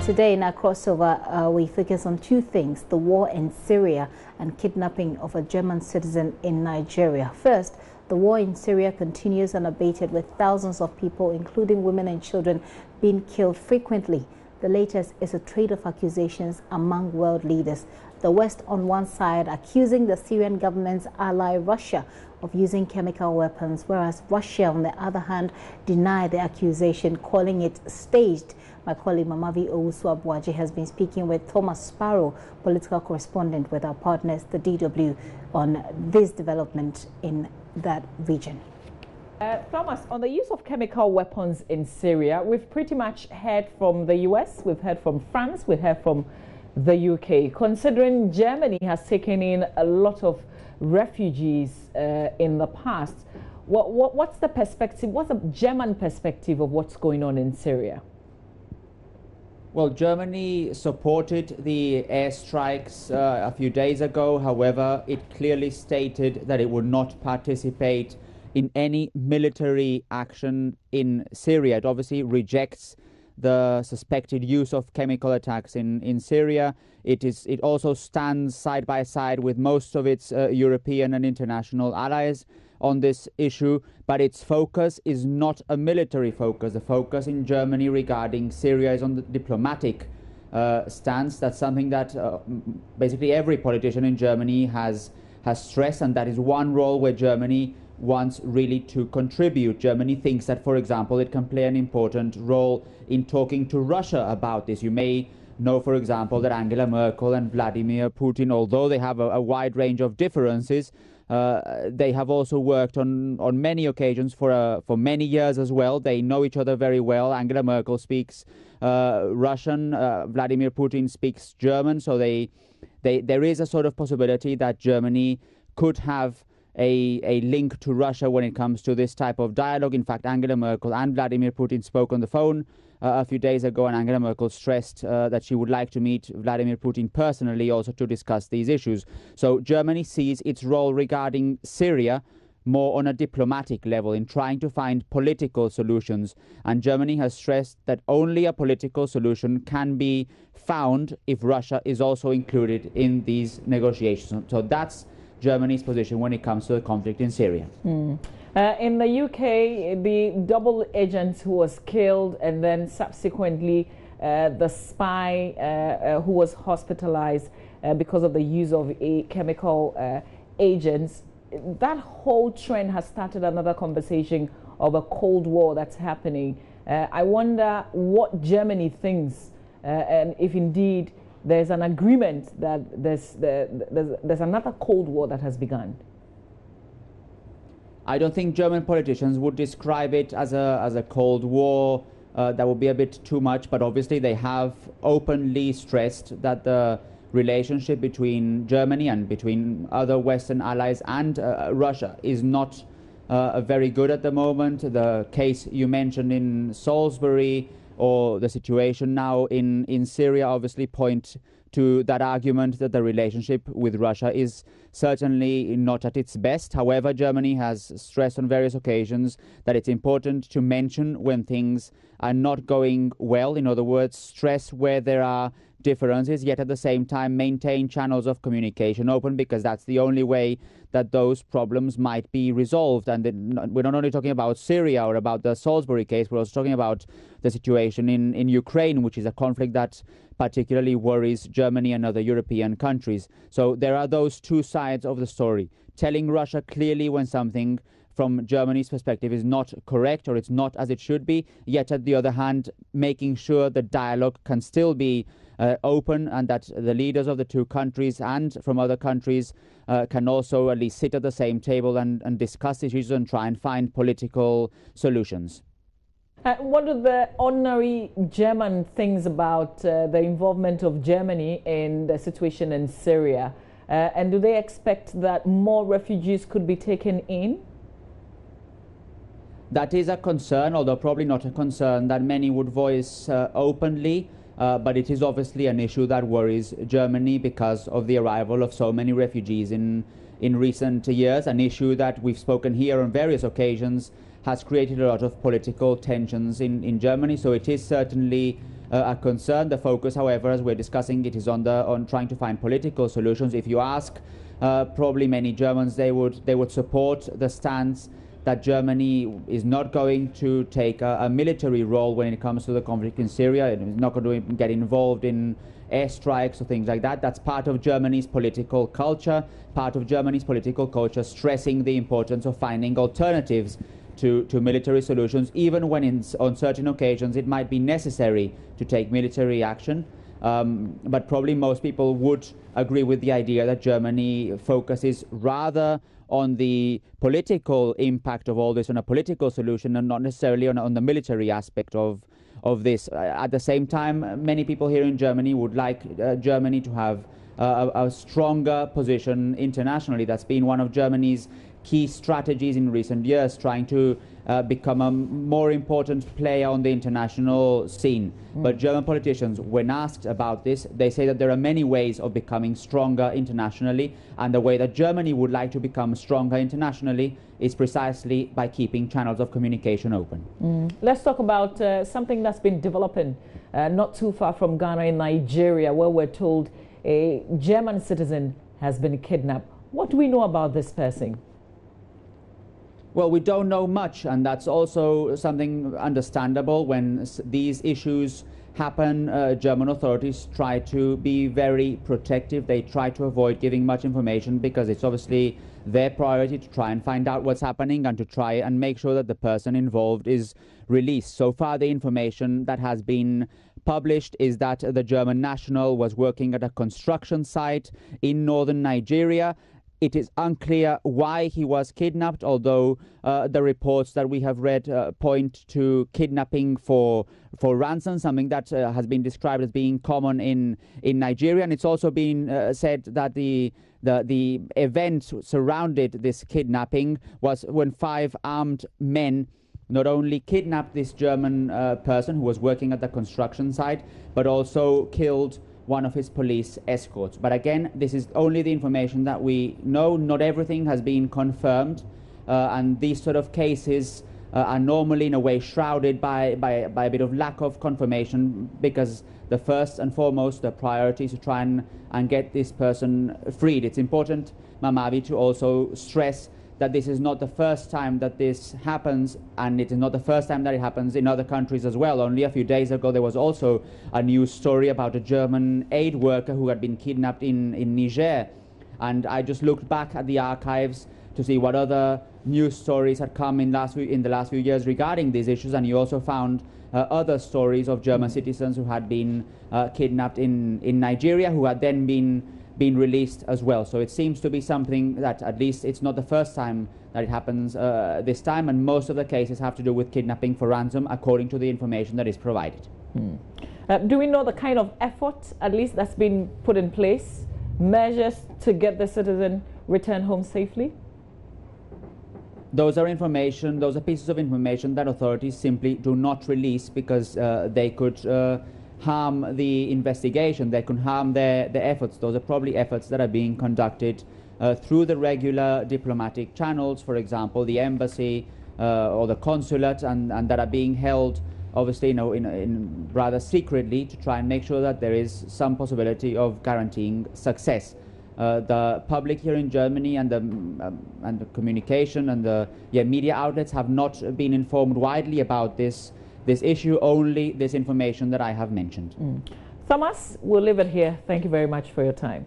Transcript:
Today in our crossover, we focus on two things: the war in Syria and kidnapping of a German citizen in Nigeria. First, the war in Syria continues unabated, with thousands of people, including women and children, being killed frequently. The latest is a trade of accusations among world leaders. The West on one side accusing the Syrian government's ally Russia of using chemical weapons, whereas Russia on the other hand denied the accusation, calling it staged. My colleague Mamavi Owusu-Abuaji has been speaking with Thomas Sparrow, political correspondent with our partners, the DW, on this development in that region. Thomas, on the use of chemical weapons in Syria, we've pretty much heard from the US, we've heard from France, we've heard from the UK. Considering Germany has taken in a lot of refugees in the past, what's the perspective, what's the German perspective of what's going on in Syria? Well, Germany supported the airstrikes a few days ago. However, it clearly stated that it would not participate in any military action in Syria. It obviously rejects the suspected use of chemical attacks in Syria. It also stands side by side with most of its European and international allies on this issue, but its focus is not a military focus. The focus in Germany regarding Syria is on the diplomatic stance. That's something that basically every politician in Germany has stressed, and that is one role where Germany wants really to contribute. Germany thinks that, for example, it can play an important role in talking to Russia about this. You may know, for example, that Angela Merkel and Vladimir Putin, although they have a wide range of differences, they have also worked on many occasions for many years as well. They know each other very well. Angela Merkel speaks Russian, Vladimir Putin speaks German, so there is a sort of possibility that Germany could have a link to Russia when it comes to this type of dialogue. In fact, Angela Merkel and Vladimir Putin spoke on the phone a few days ago, and Angela Merkel stressed that she would like to meet Vladimir Putin personally also to discuss these issues. So Germany sees its role regarding Syria more on a diplomatic level, in trying to find political solutions. And Germany has stressed that only a political solution can be found if Russia is also included in these negotiations. So that's Germany's position when it comes to the conflict in Syria. In the UK, the double agent who was killed, and then subsequently the spy who was hospitalized because of the use of chemical agents, that whole trend has started another conversation of a Cold War that's happening. I wonder what Germany thinks, and if indeed there's an agreement that there's another Cold War that has begun. I don't think German politicians would describe it as a Cold War. That would be a bit too much, but obviously they have openly stressed that the relationship between Germany and between other Western allies and Russia is not very good at the moment. The case you mentioned in Salisbury or the situation now in Syria obviously point to that argument that the relationship with Russia is certainly not at its best. However, Germany has stressed on various occasions that it's important to mention when things are not going well. In other words, stress where there are differences, yet at the same time maintain channels of communication open, because that's the only way that those problems might be resolved. And we're not only talking about Syria or about the Salisbury case, we're also talking about the situation in Ukraine, which is a conflict that particularly worries Germany and other European countries. So there are those two sides of the story: telling Russia clearly when something from Germany's perspective is not correct or it's not as it should be, yet at the other hand making sure the dialogue can still be open, and that the leaders of the two countries and from other countries can also at least sit at the same table and discuss issues and try and find political solutions. What do the ordinary German things about the involvement of Germany in the situation in Syria? And do they expect that more refugees could be taken in? That is a concern, although probably not a concern that many would voice openly. But it is obviously an issue that worries Germany because of the arrival of so many refugees in recent years, an issue that we've spoken here on various occasions has created a lot of political tensions in Germany. So it is certainly a concern. The focus, however, as we're discussing it, is on trying to find political solutions. If you ask probably many Germans, they would support the stance that Germany is not going to take a military role when it comes to the conflict in Syria. It is not going to get involved in airstrikes or things like that. That's part of Germany's political culture, stressing the importance of finding alternatives to military solutions, even when on certain occasions it might be necessary to take military action. But probably most people would agree with the idea that Germany focuses rather on the political impact of all this, on a political solution, and not necessarily on the military aspect of this. At the same time, many people here in Germany would like Germany to have a stronger position internationally. That's been one of Germany's key strategies in recent years, trying to become a more important player on the international scene. But German politicians, when asked about this, they say that there are many ways of becoming stronger internationally, and the way that Germany would like to become stronger internationally is precisely by keeping channels of communication open. Let's talk about something that's been developing not too far from Ghana, in Nigeria, where we're told a German citizen has been kidnapped. What do we know about this person? Well, we don't know much, and that's also something understandable. When these issues happen, German authorities try to be very protective. They try to avoid giving much information because it's obviously their priority to try and find out what's happening and to try and make sure that the person involved is released. So far, the information that has been published is that the German national was working at a construction site in northern Nigeria. It is unclear why he was kidnapped, although the reports that we have read point to kidnapping for ransom, something that has been described as being common in Nigeria. And it's also been said that the event surrounded this kidnapping was when 5 armed men not only kidnapped this German person who was working at the construction site, but also killed one of his police escorts. But again, this is only the information that we know. Not everything has been confirmed, and these sort of cases are normally in a way shrouded by a bit of lack of confirmation, because the first and foremost, the priority is to try and get this person freed. It's important, Mamabi, to also stress that this is not the first time that this happens, and it is not the first time that it happens in other countries as well. Only a few days ago there was also a news story about a German aid worker who had been kidnapped in Niger, and I just looked back at the archives to see what other news stories had come in the last few years regarding these issues, and you also found other stories of German citizens who had been kidnapped in Nigeria, who had then been released as well. So it seems to be something that, at least it's not the first time that it happens this time, and most of the cases have to do with kidnapping for ransom, according to the information that is provided. Do we know the kind of effort, at least, that's been put in place, measures to get the citizen returned home safely? Those are pieces of information that authorities simply do not release, because they could harm the investigation, they could harm their efforts. Those are probably efforts that are being conducted through the regular diplomatic channels, for example, the embassy or the consulate, and that are being held, obviously, in rather secretly, to try and make sure that there is some possibility of guaranteeing success. The public here in Germany and the communication and the media outlets have not been informed widely about this issue, only this information that I have mentioned. Thomas, we'll leave it here. Thank you very much for your time.